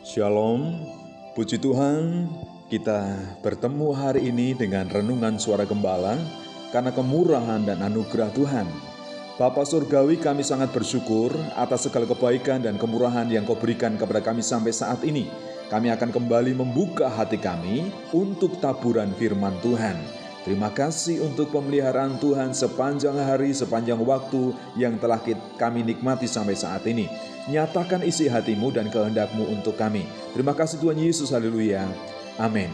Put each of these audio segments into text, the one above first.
Shalom, puji Tuhan, kita bertemu hari ini dengan renungan suara gembala karena kemurahan dan anugerah Tuhan. Bapa Surgawi, kami sangat bersyukur atas segala kebaikan dan kemurahan yang Kau berikan kepada kami sampai saat ini. Kami akan kembali membuka hati kami untuk taburan firman Tuhan. Terima kasih untuk pemeliharaan Tuhan sepanjang hari, sepanjang waktu yang telah kami nikmati sampai saat ini. Nyatakan isi hatimu dan kehendak-Mu untuk kami. Terima kasih Tuhan Yesus, haleluya. Amin.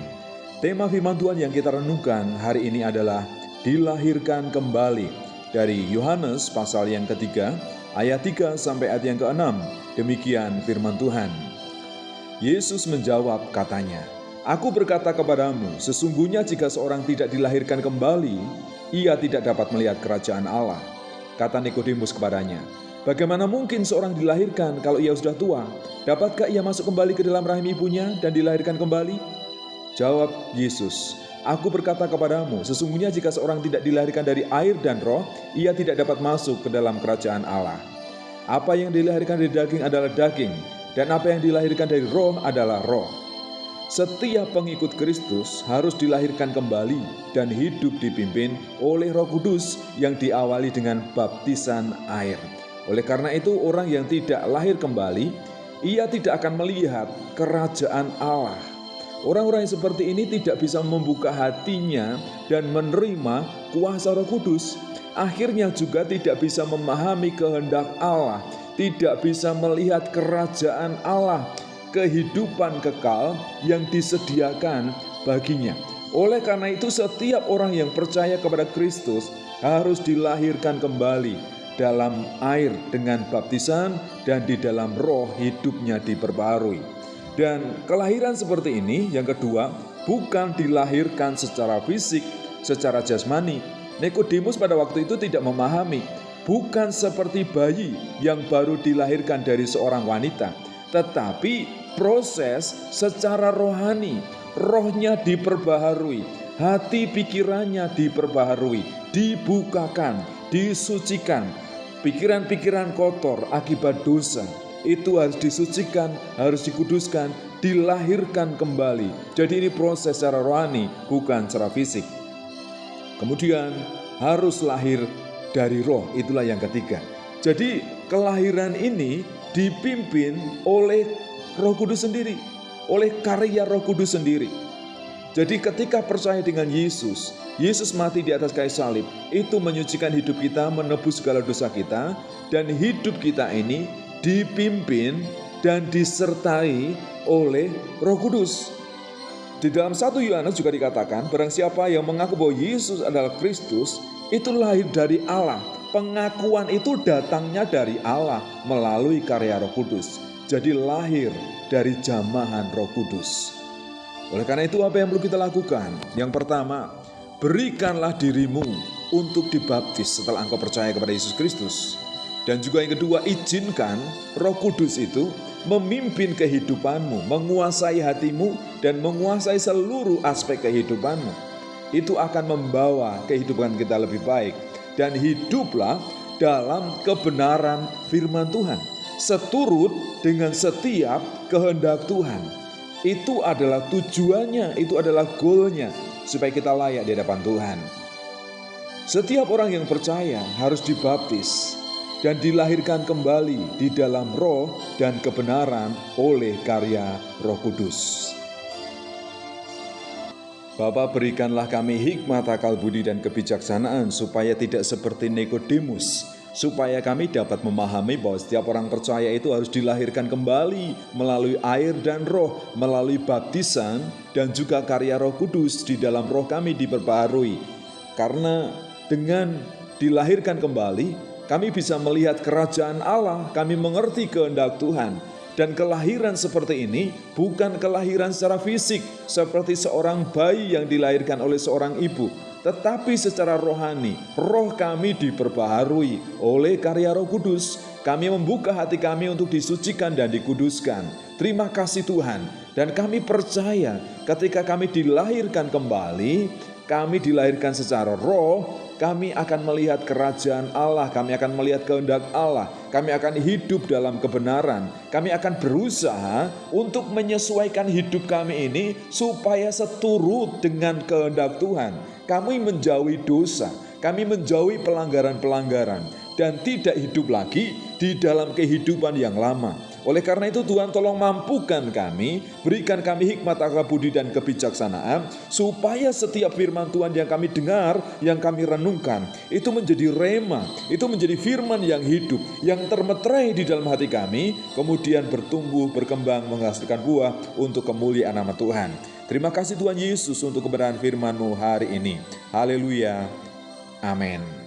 Tema firman Tuhan yang kita renungkan hari ini adalah dilahirkan kembali. Dari Yohanes pasal yang ketiga, ayat 3 sampai ayat yang ke-6. Demikian firman Tuhan. Yesus menjawab katanya, Aku berkata kepadamu, sesungguhnya jika seorang tidak dilahirkan kembali, ia tidak dapat melihat kerajaan Allah. Kata Nikodemus kepadanya, Bagaimana mungkin seorang dilahirkan kalau ia sudah tua? Dapatkah ia masuk kembali ke dalam rahim ibunya dan dilahirkan kembali? Jawab Yesus, Aku berkata kepadamu, sesungguhnya jika seorang tidak dilahirkan dari air dan roh, ia tidak dapat masuk ke dalam kerajaan Allah. Apa yang dilahirkan dari daging adalah daging, dan apa yang dilahirkan dari roh adalah roh. Setiap pengikut Kristus harus dilahirkan kembali dan hidup dipimpin oleh Roh Kudus yang diawali dengan baptisan air. Oleh karena itu, orang yang tidak lahir kembali, ia tidak akan melihat kerajaan Allah. Orang-orang yang seperti ini tidak bisa membuka hatinya dan menerima kuasa Roh Kudus. Akhirnya juga tidak bisa memahami kehendak Allah, tidak bisa melihat kerajaan Allah, kehidupan kekal yang disediakan baginya. Oleh karena itu, setiap orang yang percaya kepada Kristus harus dilahirkan kembali dalam air dengan baptisan dan di dalam roh hidupnya diperbarui. Dan kelahiran seperti ini, yang kedua, bukan dilahirkan secara fisik, secara jasmani. Nikodemus pada waktu itu tidak memahami, bukan seperti bayi yang baru dilahirkan dari seorang wanita, tetapi proses secara rohani, rohnya diperbaharui, hati pikirannya diperbaharui, dibukakan, disucikan. Pikiran-pikiran kotor akibat dosa itu harus disucikan, harus dikuduskan, dilahirkan kembali. Jadi ini proses secara rohani, bukan secara fisik. Kemudian harus lahir dari roh, itulah yang ketiga. Jadi kelahiran ini dipimpin oleh Roh Kudus sendiri, oleh karya Roh Kudus sendiri. Jadi ketika percaya dengan Yesus, Yesus mati di atas kayu salib, itu menyucikan hidup kita, menebus segala dosa kita, dan hidup kita ini dipimpin dan disertai oleh Roh Kudus. Di dalam 1 Yohanes juga dikatakan, barang siapa yang mengaku bahwa Yesus adalah Kristus, itu lahir dari Allah. Pengakuan itu datangnya dari Allah melalui karya Roh Kudus. Jadi lahir dari jamahan Roh Kudus. Oleh karena itu, apa yang perlu kita lakukan? Yang pertama, berikanlah dirimu untuk dibaptis setelah engkau percaya kepada Yesus Kristus. Dan juga yang kedua, izinkan Roh Kudus itu memimpin kehidupanmu, menguasai hatimu, dan menguasai seluruh aspek kehidupanmu. Itu akan membawa kehidupan kita lebih baik. Dan hiduplah dalam kebenaran firman Tuhan, seturut dengan setiap kehendak Tuhan. Itu adalah tujuannya, itu adalah goalnya, supaya kita layak di hadapan Tuhan. Setiap orang yang percaya harus dibaptis dan dilahirkan kembali di dalam roh dan kebenaran oleh karya Roh Kudus. Bapa, berikanlah kami hikmat, akal budi, dan kebijaksanaan supaya tidak seperti Nikodemus, supaya kami dapat memahami bahwa setiap orang percaya itu harus dilahirkan kembali melalui air dan roh, melalui baptisan dan juga karya Roh Kudus di dalam roh kami diperbaharui. Karena dengan dilahirkan kembali, kami bisa melihat kerajaan Allah, kami mengerti kehendak Tuhan. Dan kelahiran seperti ini bukan kelahiran secara fisik seperti seorang bayi yang dilahirkan oleh seorang ibu, tetapi secara rohani. Roh kami diperbaharui oleh karya Roh Kudus. Kami membuka hati kami untuk disucikan dan dikuduskan. Terima kasih Tuhan. Dan kami percaya ketika kami dilahirkan kembali, kami dilahirkan secara roh, kami akan melihat kerajaan Allah, kami akan melihat kehendak Allah, kami akan hidup dalam kebenaran, kami akan berusaha untuk menyesuaikan hidup kami ini supaya seturut dengan kehendak Tuhan. Kami menjauhi dosa, kami menjauhi pelanggaran-pelanggaran, dan tidak hidup lagi di dalam kehidupan yang lama. Oleh karena itu Tuhan tolong mampukan kami, berikan kami hikmat, akal budi dan kebijaksanaan, supaya setiap firman Tuhan yang kami dengar, yang kami renungkan, itu menjadi rema, itu menjadi firman yang hidup, yang termeterai di dalam hati kami, kemudian bertumbuh, berkembang, menghasilkan buah untuk kemuliaan nama Tuhan. Terima kasih Tuhan Yesus untuk kebenaran firman-Mu hari ini. Haleluya. Amin.